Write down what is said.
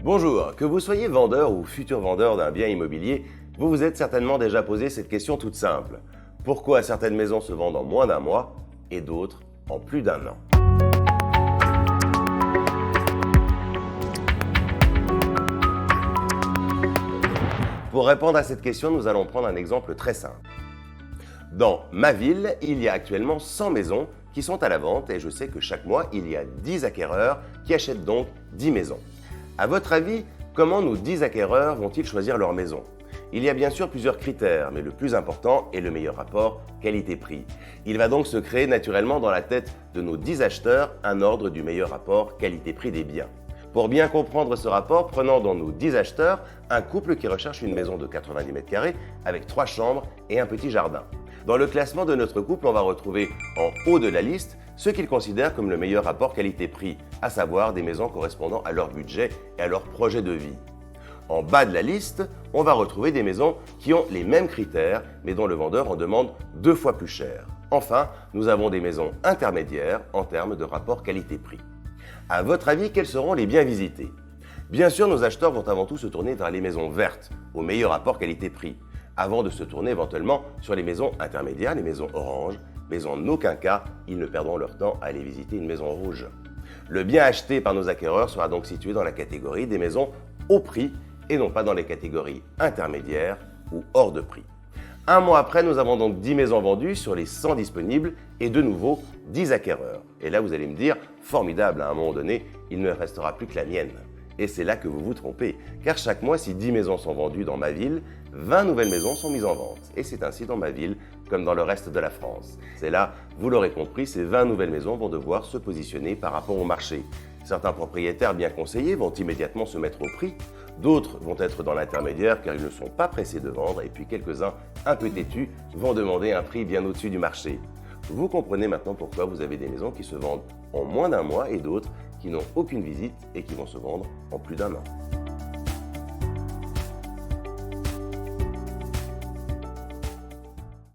Bonjour, que vous soyez vendeur ou futur vendeur d'un bien immobilier, vous vous êtes certainement déjà posé cette question toute simple. Pourquoi certaines maisons se vendent en moins d'un mois et d'autres en plus d'un an? Pour répondre à cette question, nous allons prendre un exemple très simple. Dans ma ville, il y a actuellement 100 maisons qui sont à la vente et je sais que chaque mois, il y a 10 acquéreurs qui achètent donc 10 maisons. À votre avis, comment nos 10 acquéreurs vont-ils choisir leur maison? Il y a bien sûr plusieurs critères, mais le plus important est le meilleur rapport qualité-prix. Il va donc se créer naturellement dans la tête de nos 10 acheteurs un ordre du meilleur rapport qualité-prix des biens. Pour bien comprendre ce rapport, prenons dans nos 10 acheteurs un couple qui recherche une maison de 90 m² avec 3 chambres et un petit jardin. Dans le classement de notre couple, on va retrouver en haut de la liste ce qu'ils considèrent comme le meilleur rapport qualité-prix, à savoir des maisons correspondant à leur budget et à leur projet de vie. En bas de la liste, on va retrouver des maisons qui ont les mêmes critères, mais dont le vendeur en demande 2 fois plus cher. Enfin, nous avons des maisons intermédiaires en termes de rapport qualité-prix. À votre avis, quels seront les biens visités? Bien sûr, nos acheteurs vont avant tout se tourner vers les maisons vertes, au meilleur rapport qualité-prix, avant de se tourner éventuellement sur les maisons intermédiaires, les maisons oranges, mais en aucun cas, ils ne perdront leur temps à aller visiter une maison rouge. Le bien acheté par nos acquéreurs sera donc situé dans la catégorie des maisons au prix et non pas dans les catégories intermédiaires ou hors de prix. Un mois après, nous avons donc 10 maisons vendues sur les 100 disponibles et de nouveau 10 acquéreurs. Et là, vous allez me dire, formidable, à un moment donné, il ne restera plus que la mienne. Et c'est là que vous vous trompez, car chaque mois, si 10 maisons sont vendues dans ma ville, 20 nouvelles maisons sont mises en vente. Et c'est ainsi dans ma ville, comme dans le reste de la France. C'est là, vous l'aurez compris, ces 20 nouvelles maisons vont devoir se positionner par rapport au marché. Certains propriétaires bien conseillés vont immédiatement se mettre au prix, d'autres vont être dans l'intermédiaire car ils ne sont pas pressés de vendre, et puis quelques-uns, un peu têtus, vont demander un prix bien au-dessus du marché. Vous comprenez maintenant pourquoi vous avez des maisons qui se vendent en moins d'un mois et d'autres qui n'ont aucune visite et qui vont se vendre en plus d'un an.